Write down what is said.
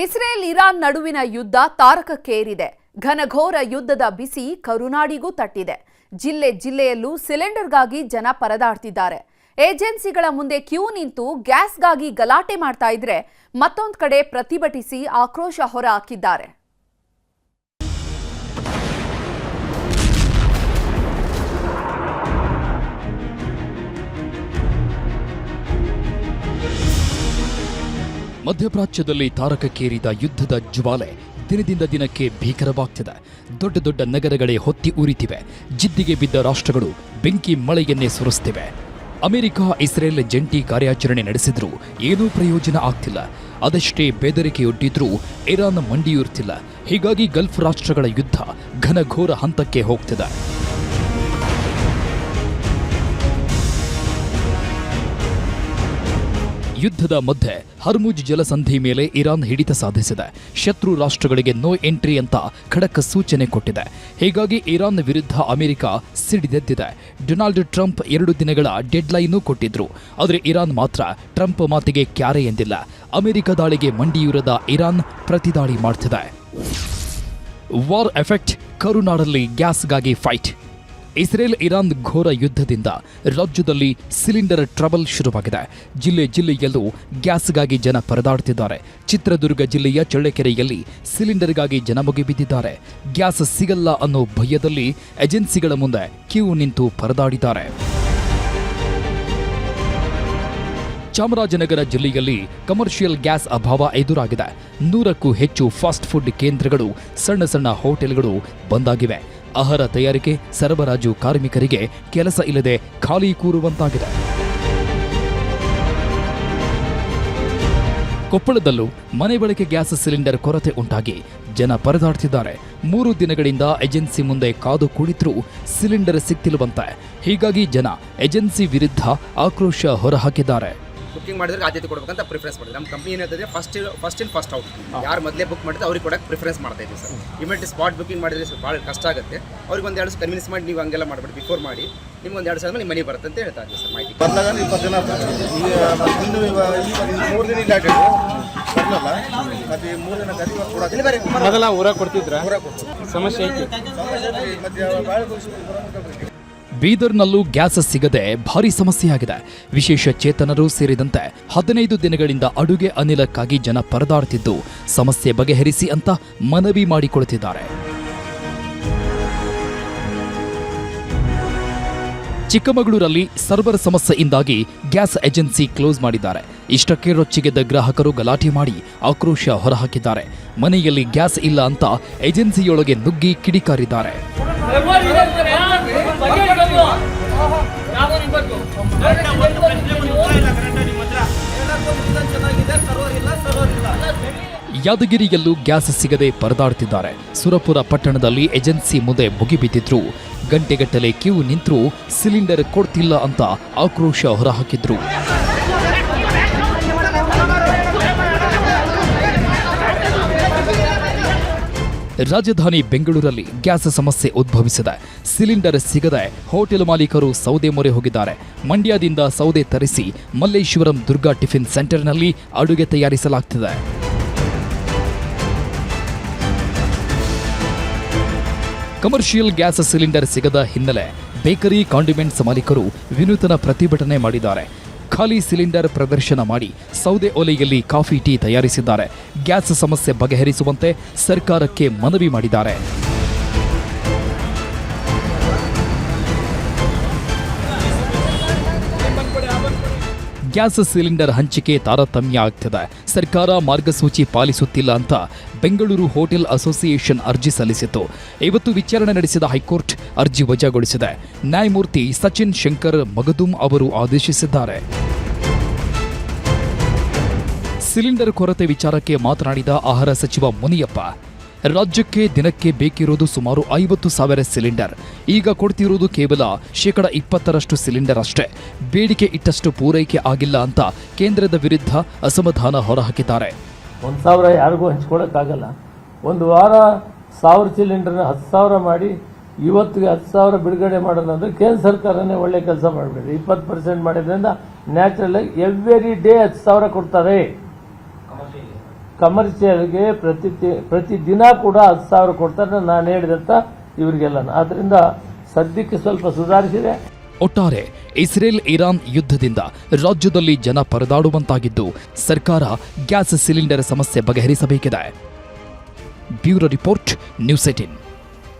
Israel Iran ನಡುವಿನ ಯುದ್ಧ ತಾರಕಕ್ಕೇರಿದೆ. ಘನಘೋರ ಯುದ್ಧದ ಬಿಸಿ ಕರುನಾಡಿಗೂ ತಟ್ಟಿದೆ. ಜಿಲ್ಲೆಯಲ್ಲೂ ಸಿಲಿಂಡರ್ಗಾಗಿ ಜನ ಪರದಾಡ್ತಿದ್ದಾರೆ. ಏಜೆನ್ಸಿಗಳ ಮುಂದೆ ಕ್ಯೂ ನಿಂತು ಗ್ಯಾಸ್ಗಾಗಿ ಗಲಾಟೆ ಮಾಡ್ತಾ ಇದ್ರೆ ಮತ್ತೊಂದು ಕಡೆ ಪ್ರತಿಭಟಿಸಿ ಆಕ್ರೋಶ ಹೊರಹಾಕಿದ್ದಾರೆ. ಮಧ್ಯಪ್ರಾಚ್ಯದಲ್ಲಿ ತಾರಕಕ್ಕೇರಿದ ಯುದ್ಧದ ಜ್ವಾಲೆ ದಿನದಿಂದ ದಿನಕ್ಕೆ ಭೀಕರವಾಗ್ತಿದೆ. ದೊಡ್ಡ ದೊಡ್ಡ ನಗರಗಳೇ ಹೊತ್ತಿ ಉರಿತಿವೆ. ಜಿದ್ದಿಗೆ ಬಿದ್ದ ರಾಷ್ಟ್ರಗಳು ಬೆಂಕಿ ಮಳೆಯನ್ನೇ ಸುರಿಸ್ತಿವೆ. ಅಮೆರಿಕ ಇಸ್ರೇಲ್ ಜಂಟಿ ಕಾರ್ಯಾಚರಣೆ ನಡೆಸಿದ್ರೂ ಏನೂ ಪ್ರಯೋಜನ ಆಗ್ತಿಲ್ಲ. ಅದಷ್ಟೇ ಬೆದರಿಕೆಯೊಡ್ಡಿದ್ರೂ ಇರಾನ್ ಮಂಡಿಯೂರ್ತಿಲ್ಲ. ಹೀಗಾಗಿ ಗಲ್ಫ್ ರಾಷ್ಟ್ರಗಳ ಯುದ್ಧ ಘನಘೋರ ಹಂತಕ್ಕೆ ಹೋಗ್ತಿದೆ. ಯುದ್ಧದ ಮಧ್ಯೆ ಹರ್ಮುಜ್ ಜಲಸಂಧಿ ಮೇಲೆ ಇರಾನ್ ಹಿಡಿತ ಸಾಧಿಸಿದೆ. ಶತ್ರು ರಾಷ್ಟ್ರಗಳಿಗೆ ನೋ ಎಂಟ್ರಿ ಅಂತ ಖಡಕ್ ಸೂಚನೆ ಕೊಟ್ಟಿದೆ. ಹೀಗಾಗಿ ಇರಾನ್ ವಿರುದ್ಧ ಅಮೆರಿಕ ಸಿಡಿದೆದ್ದಿದೆ. ಡೊನಾಲ್ಡ್ ಟ್ರಂಪ್ 2 ದಿನಗಳ ಡೆಡ್ಲೈನ್ ಕೊಟ್ಟಿದ್ರು. ಆದರೆ ಇರಾನ್ ಮಾತ್ರ ಟ್ರಂಪ್ ಮಾತಿಗೆ ಕ್ಯಾರೆ ಎಂದಿಲ್ಲ. ಅಮೆರಿಕ ದಾಳಿಗೆ ಮಂಡಿಯೂರದ ಇರಾನ್ ಪ್ರತಿದಾಳಿ ಮಾಡ್ತಿದೆ. ವಾರ್ ಎಫೆಕ್ಟ್, ಕರುನಾಡಲ್ಲಿ ಗ್ಯಾಸ್ಗಾಗಿ ಫೈಟ್. ಇಸ್ರೇಲ್ ಇರಾನ್ ಘೋರ ಯುದ್ಧದಿಂದ ರಾಜ್ಯದಲ್ಲಿ ಸಿಲಿಂಡರ್ ಟ್ರಬಲ್ ಶುರುವಾಗಿದೆ. ಜಿಲ್ಲೆಯಲ್ಲೂ ಗ್ಯಾಸ್ಗಾಗಿ ಜನ ಪರದಾಡ್ತಿದ್ದಾರೆ. ಚಿತ್ರದುರ್ಗ ಜಿಲ್ಲೆಯ ಚಳ್ಳಕೆರೆಯಲ್ಲಿ ಸಿಲಿಂಡರ್ಗಾಗಿ ಜನ ಮುಗಿಬಿದ್ದಿದ್ದಾರೆ. ಗ್ಯಾಸ್ ಸಿಗಲ್ಲ ಅನ್ನೋ ಭಯದಲ್ಲಿ ಏಜೆನ್ಸಿಗಳ ಮುಂದೆ ಕ್ಯೂ ನಿಂತು ಪರದಾಡಿದ್ದಾರೆ. ಚಾಮರಾಜನಗರ ಜಿಲ್ಲೆಯಲ್ಲಿ ಕಮರ್ಷಿಯಲ್ ಗ್ಯಾಸ್ ಅಭಾವ ಎದುರಾಗಿದೆ. 100ಕ್ಕೂ ಹೆಚ್ಚು ಫಾಸ್ಟ್ ಫುಡ್ ಕೇಂದ್ರಗಳು, ಸಣ್ಣ ಹೋಟೆಲ್ಗಳು ಬಂದಾಗಿವೆ. ಆಹಾರ ತಯಾರಿಕೆ, ಸರಬರಾಜು ಕಾರ್ಮಿಕರಿಗೆ ಕೆಲಸ ಇಲ್ಲದೆ ಖಾಲಿ ಕೂರುವಂತಾಗಿದೆ. ಕೊಪ್ಪಳದಲ್ಲೂ ಮನೆ ಬಳಕೆ ಗ್ಯಾಸ್ ಸಿಲಿಂಡರ್ ಕೊರತೆ ಉಂಟಾಗಿ ಜನ ಪರದಾಡ್ತಿದ್ದಾರೆ. 3 ದಿನಗಳಿಂದ ಏಜೆನ್ಸಿ ಮುಂದೆ ಕಾದು ಕುಳಿತರೂ ಸಿಲಿಂಡರ್ ಸಿಗ್ತಿಲ್ವಂತೆ. ಹೀಗಾಗಿ ಜನ ಏಜೆನ್ಸಿ ವಿರುದ್ಧ ಆಕ್ರೋಶ ಹೊರಹಾಕಿದ್ದಾರೆ. ಬುಕ್ಕಿಂಗ್ ಮಾಡಿದ್ರೆ ಆದ್ಯತೆ ಕೊಡಬೇಕಂತ ಪ್ರಿಫರೆನ್ಸ್ ಮಾಡಿದ್ವಿ. ನಮ್ಮ ಕಂಪನಿ ಏನಿದೆ ಫಸ್ಟ್ ಇನ್ ಫಸ್ಟ್ ಔಟ್, ಯಾರು ಮೊದಲೇ ಬುಕ್ ಮಾಡಿದ್ರೆ ಅವ್ರಿಗೆ ಕೊಡಕ್ಕೆ ಪ್ರಿಫರೆನ್ಸ್ ಮಾಡ್ತಾ ಇದ್ದೀವಿ ಸರ್. ಇಮಿಡಿಯೇಟ್ ಸ್ಪಾಟ್ ಬುಕ್ಕಿಂಗ್ ಮಾಡಿದ್ರೆ ಭಾಳ ಕಷ್ಟ ಆಗುತ್ತೆ. ಅವ್ರಿಗೆ 1-2 ದಿವಸ ಕನ್ವಿನ್ಸ್ ಮಾಡಿ ನೀವು ಹಂಗೆಲ್ಲ ಮಾಡಬೇಡಿ, ಬಿಫೋರ್ ಮಾಡಿ ನಿಮ್ಗೆ 1-2 ದಿವಸ ನಿಮ್ಮ ಮನೆ ಬರುತ್ತೆ ಅಂತ ಹೇಳ್ತಾ ಇದ್ದೀವಿ ಸರ್. ಮಾಹಿತಿ ಬಂದಾಗ 20 ಜನ ಇನ್ನು 3 ದಿನ ಇಲ್ಲ ಬರಲ್ಲ. ಮತ್ತೆ 3 ದಿನ ಕರಿ ಕೊಡೋದು ಮೊದಲ ಊರಾಗ ಕೊಡ್ತಿದ್ರ ಸಮಸ್ಯೆ ಐತಿ. ಬೀದರ್ನಲ್ಲೂ ಗ್ಯಾಸ್ ಸಿಗದೆ ಭಾರಿ ಸಮಸ್ಯೆಯಾಗಿದೆ. ವಿಶೇಷ ಚೇತನರು ಸೇರಿದಂತೆ 15 ದಿನಗಳಿಂದ ಅಡುಗೆ ಅನಿಲಕ್ಕಾಗಿ ಜನ ಪರದಾಡ್ತಿದ್ದು ಸಮಸ್ಯೆ ಬಗೆಹರಿಸಿ ಅಂತ ಮನವಿ ಮಾಡಿಕೊಳ್ಳುತ್ತಿದ್ದಾರೆ. ಚಿಕ್ಕಮಗಳೂರಲ್ಲಿ ಸರ್ವರ್ ಸಮಸ್ಯೆಯಿಂದಾಗಿ ಗ್ಯಾಸ್ ಏಜೆನ್ಸಿ ಕ್ಲೋಸ್ ಮಾಡಿದ್ದಾರೆ. ಇಷ್ಟಕ್ಕೆ ರೊಚ್ಚಿಗೆದ್ದ ಗ್ರಾಹಕರು ಗಲಾಟೆ ಮಾಡಿ ಆಕ್ರೋಶ ಹೊರಹಾಕಿದ್ದಾರೆ. ಮನೆಯಲ್ಲಿ ಗ್ಯಾಸ್ ಇಲ್ಲ ಅಂತ ಏಜೆನ್ಸಿಯೊಳಗೆ ನುಗ್ಗಿ ಕಿಡಿಕಾರಿದ್ದಾರೆ. ಯಾದಗಿರಿಯಲ್ಲೂ ಗ್ಯಾಸ್ ಸಿಗದೆ ಪರದಾಡ್ತಿದ್ದಾರೆ. ಸುರಪುರ ಪಟ್ಟಣದಲ್ಲಿ ಏಜೆನ್ಸಿ ಮುಂದೆ ಮುಗಿಬಿದ್ದಿದ್ರು. ಗಂಟೆಗಟ್ಟಲೆ ಕ್ಯೂ ನಿಂತರೂ ಸಿಲಿಂಡರ್ ಕೊಡ್ತಿಲ್ಲ ಅಂತ ಆಕ್ರೋಶ ಹೊರಹಾಕಿದ್ರು. ರಾಜಧಾನಿ ಬೆಂಗಳೂರಲ್ಲಿ ಗ್ಯಾಸ್ ಸಮಸ್ಯೆ ಉದ್ಭವಿಸಿದೆ. ಸಿಲಿಂಡರ್ ಸಿಗದೆ ಹೋಟೆಲ್ ಮಾಲೀಕರು ಸೌದೆ ಮೊರೆ ಹೋಗಿದ್ದಾರೆ. ಮಂಡ್ಯದಿಂದ ಸೌದೆ ತರಿಸಿ ಮಲ್ಲೇಶ್ವರಂ ದುರ್ಗಾ ಟಿಫಿನ್ ಸೆಂಟರ್ನಲ್ಲಿ ಅಡುಗೆ ತಯಾರಿಸಲಾಗ್ತಿದೆ. ಕಮರ್ಷಿಯಲ್ ಗ್ಯಾಸ್ ಸಿಲಿಂಡರ್ ಸಿಗದ ಹಿನ್ನೆಲೆ ಬೇಕರಿ, ಕಾಂಡಿಮೆಂಟ್ಸ್ ಮಾಲೀಕರು ವಿನೂತನ ಪ್ರತಿಭಟನೆ ಮಾಡಿದ್ದಾರೆ. ಖಾಲಿ ಸಿಲಿಂಡರ್ ಪ್ರದರ್ಶನ ಮಾಡಿ ಸೌದೆ ಒಲೆಯಲ್ಲಿ ಕಾಫಿ, ಟೀ ತಯಾರಿಸಿದ್ದಾರೆ. ಗ್ಯಾಸ್ ಸಮಸ್ಯೆ ಬಗೆಹರಿಸುವಂತೆ ಸರ್ಕಾರಕ್ಕೆ ಮನವಿ ಮಾಡಿದ್ದಾರೆ. ಗ್ಯಾಸ್ ಸಿಲಿಂಡರ್ ಹಂಚಿಕೆ ತಾರತಮ್ಯ ಆಗ್ತಿದೆ. ಸರ್ಕಾರ ಮಾರ್ಗಸೂಚಿ ಪಾಲಿಸುತ್ತಿಲ್ಲ ಅಂತ ಬೆಂಗಳೂರು ಹೋಟೆಲ್ ಅಸೋಸಿಯೇಷನ್ ಅರ್ಜಿ ಸಲ್ಲಿಸಿತ್ತು. ಇವತ್ತು ವಿಚಾರಣೆ ನಡೆಸಿದ ಹೈಕೋರ್ಟ್ ಅರ್ಜಿ ವಜಾಗೊಳಿಸಿದೆ. ನ್ಯಾಯಮೂರ್ತಿ ಸಚಿನ್ ಶಂಕರ್ ಮಗದುಂ ಅವರು ಆದೇಶಿಸಿದ್ದಾರೆ. ಸಿಲಿಂಡರ್ ಕೊರತೆ ವಿಚಾರಕ್ಕೆ ಮಾತನಾಡಿದ ಆಹಾರ ಸಚಿವ ಮುನಿಯಪ್ಪ, ರಾಜ್ಯಕ್ಕೆ ದಿನಕ್ಕೆ ಬೇಕಿರೋದು ಸುಮಾರು 50,000 ಸಿಲಿಂಡರ್. ಈಗ ಕೊಡ್ತಿರೋದು ಕೇವಲ 20% ಸಿಲಿಂಡರ್ ಅಷ್ಟೇ. ಬೇಡಿಕೆ ಇಟ್ಟಷ್ಟು ಪೂರೈಕೆ ಆಗಿಲ್ಲ ಅಂತ ಕೇಂದ್ರದ ವಿರುದ್ಧ ಅಸಮಾಧಾನ ಹೊರಹಾಕಿದ್ದಾರೆ. 1,000 ಯಾರಿಗೂ ಹಂಚ್ಕೊಳಕ್ಕಾಗಲ್ಲ. ಒಂದು ವಾರ 1000 ಸಿಲಿಂಡರ್ನ 10,000 ಮಾಡಿ ಇವತ್ತಿಗೆ 10,000 ಬಿಡುಗಡೆ ಮಾಡೋಣ ಅಂದ್ರೆ ಕೇಂದ್ರ ಸರ್ಕಾರನೇ ಒಳ್ಳೆ ಕೆಲಸ ಮಾಡಬೇಕು. 20% ಮಾಡಿದ್ರಿಂದ ನ್ಯಾಚುರಲ್ ಆಗಿ ಎವ್ರಿ ಡೇ 10,000 ಕೊಡ್ತಾರೆ. ಕಮರ್ಷಿಯಲ್ಗೆ ಪ್ರತಿ ದಿನ ಕೂಡ 10,000 ಕೊಡ್ತಾರೆ ನಾನು ಹೇಳಿದಂತ ಇವರಿಗೆಲ್ಲ. ಆದ್ರಿಂದ ಸದ್ಯಕ್ಕೆ ಸ್ವಲ್ಪ ಸುಧಾರಿಸಿದೆ. ಒಟ್ಟಾರೆ ಇಸ್ರೇಲ್ ಇರಾನ್ ಯುದ್ಧದಿಂದ ರಾಜ್ಯದಲ್ಲಿ ಜನ ಪರದಾಡುವಂತಾಗಿದ್ದು ಸರ್ಕಾರ ಗ್ಯಾಸ್ ಸಿಲಿಂಡರ್ ಸಮಸ್ಯೆ ಬಗೆಹರಿಸಬೇಕಿದೆ. Bureau report, news 18.